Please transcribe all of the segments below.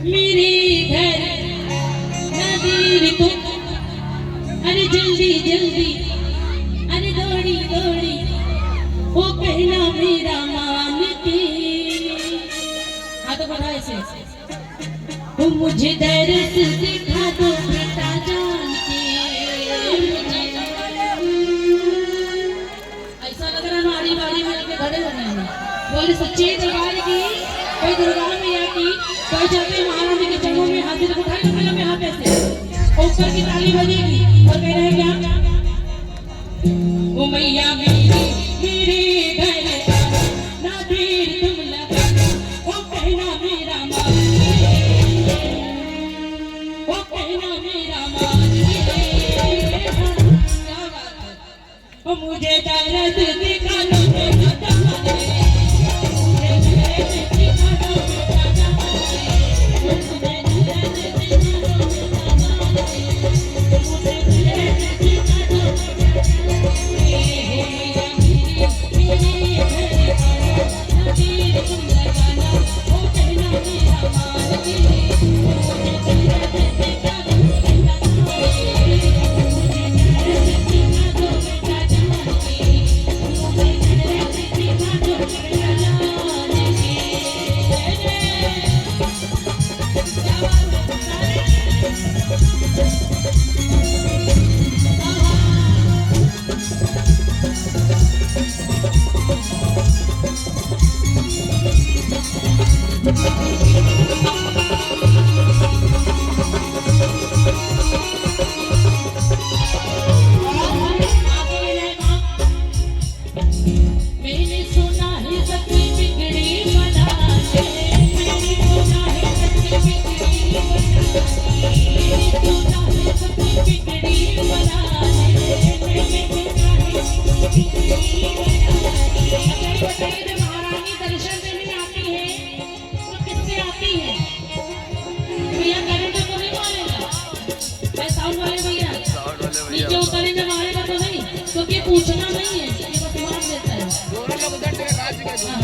मेरे घर नदीर तुम, अरे जल्दी जल्दी, अरे दौड़ी दौड़ी, वो कहना मेरा मान के। हाथों बढ़ाओ ऐसे, वो मुझे दर्द दिखा दो बेटा जान के। ऐसा लग रहा हमारी बारी में आके खड़े होने हैं। बोले सच्ची दरबार की, कोई दुर्गा मैया की, कोई जाके महारानी के चरणों में हाजिर उठाए तो मैं यहाँ पे से ऊपर की ताली बजेगी और कह रहे हैं क्या, ओ मैया मेरी मेरे घर ना देर तुम लगाना, ओ कहना मेरा मान, ओ कहना मेरा मान। क्या बात है, ओ मुझे दर्द दिखा लो बेटा जान के। पूछना नहीं है, ये बस मान देता है। हाँ,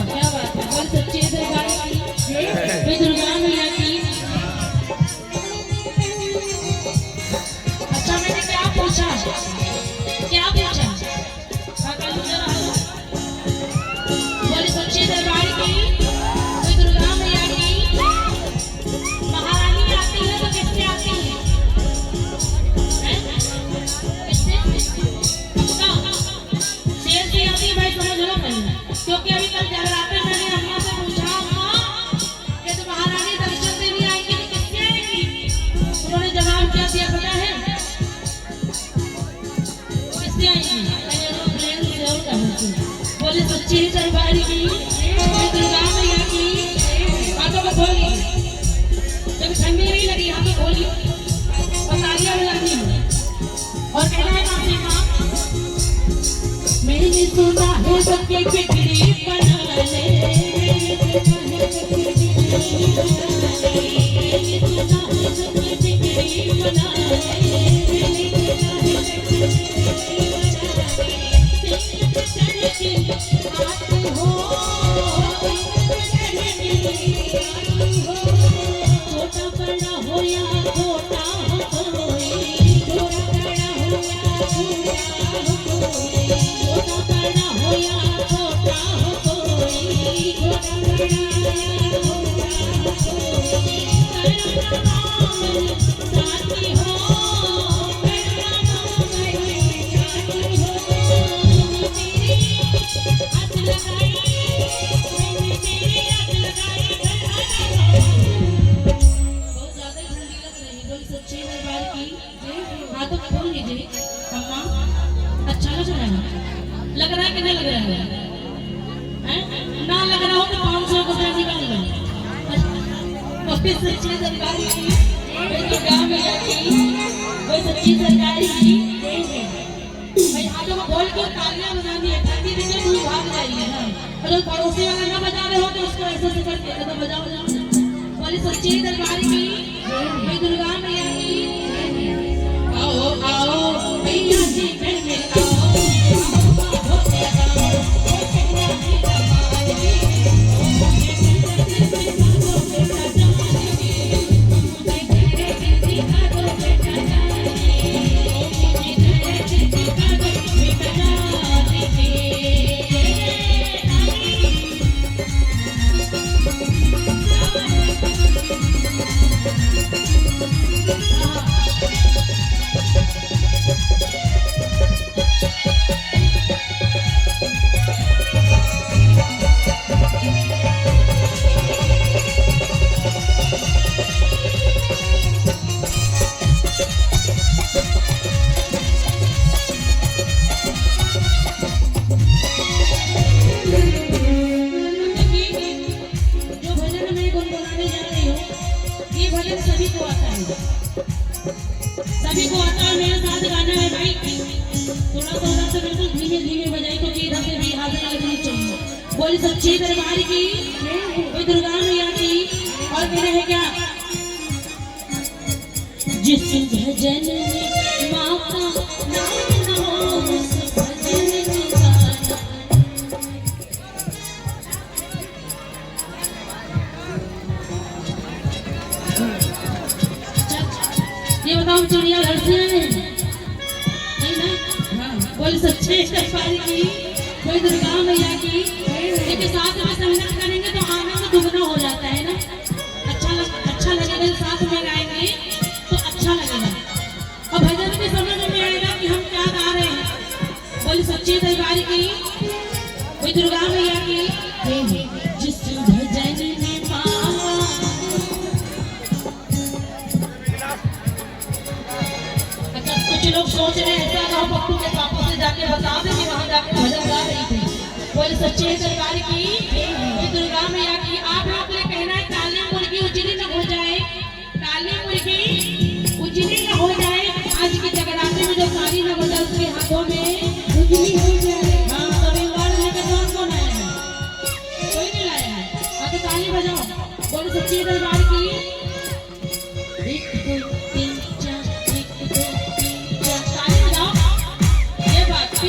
क्या बात है, बोल सच्ची दरबार की, दुर्गा मैया की। अच्छा मैंने क्या पूछा, क्या पूछा, बोले सच्ची दरबार की, कोई दुर्गा मैया की महारानी आती है तो किससे आती है? क्योंकि अभी कल जगराते मैंने अम्मा से पूछा, अम्मा कि तो महारानी दर्शन देने आएंगी तो किससे आएंगी? उन्होंने जवाब क्या दिया पता है? किससे आएंगी? मैंने उनको प्लेन से और कहा, बोले सच्ची दरबार की, दुर्गा मैया की। हाथों को खोली, जब ठंडी नहीं लगी हाथों खोली और तालियां बजानी और कहना है माफी माँ, मैंने सुना है सबकी बिगड़ी बना ले, मैंने सुना है सबकी बिगड़ी बना छोटा बड़ा हो या छोटा हो कोई, छोटा बड़ा हो या छोटा हो कोई, छोटा बड़ा हो या छोटा हो कोई, छोटा बड़ा या छोटा हो कोई, तेरा नाम साथी हो, तेरा नाम साथी हो, तेरी हाथ लगाई, मैंने तेरी हाथ लगाई। बहुत ज्यादा ठंडी लग रही, बोल सच्ची दरबार की, हाथों को खोल लीजिए अम्मा। अच्छा लग रहा है, लग रहा है कि नहीं लग रहा है? ना लग रहा हो तो 500 रुपया निकाल लो। सच्ची दरबार की, दुर्गा मैया की, कोई सच्ची दरबार की, भाई हाथों को खोल के तालियां बजानी है, ताकि देखिए दूर भाग जाएगी ना। अगर पड़ोसी वाला ना बजा रहे हो तो उसको ऐसे से करके तो बजाओ बजाओ। बोले सच्ची दरबार की, कोई दुर्गा मैया की, आओ आओ मैया जी घर में आओ। भजन सभी को आता है, सभी को आता है। मेरे साथ गाना है भाई, थोड़ा सा तो बिल्कुल धीमे धीमे बजाई क्योंकि इधर से भी हाजिर लगनी चाहिए। बोली सच्ची दरबार की, कोई दुर्गा मैया की। और मेरे है क्या, जिस भजन में माँ का नाम हो उस भजन में गाना। ये बताओ चिड़िया घर से आए नहीं ना? हाँ, बोल सच्चे दरबार की, कोई दुर्गा मैया की। लेकिन साथ में संगत करेंगे तो आनंद दुगना हो जाता है ना। अच्छा लगेगा, साथ में गाएंगे तो अच्छा लगेगा और भजन में समझ में आएगा कि हम क्या गा रहे हैं। बोल सच्चे दरबार की, कोई दुर्गा मैया की। जिस भजन में मामा, कुछ लोग सोच रहे हैं ऐसा गाओ पप्पू के पापा से जाके बता दें कि वहां जाके भजन गा रही थी। बोल सच्चे दरबार की, कोई दुर्गा मैया की। आप लोग ने कहना है काली मुर्गी उजली न हो जाए, काली मुर्गी उजली न हो जाए। आज की जगराते में जो साड़ी न बदल उसके हाथों में उजली हो जाए। हाँ, तो रिंगवाड़ लेकर कौन आया है? कोई नहीं लाया है। हाँ तो ताली बजाओ। बोल सच्चे दरबार की।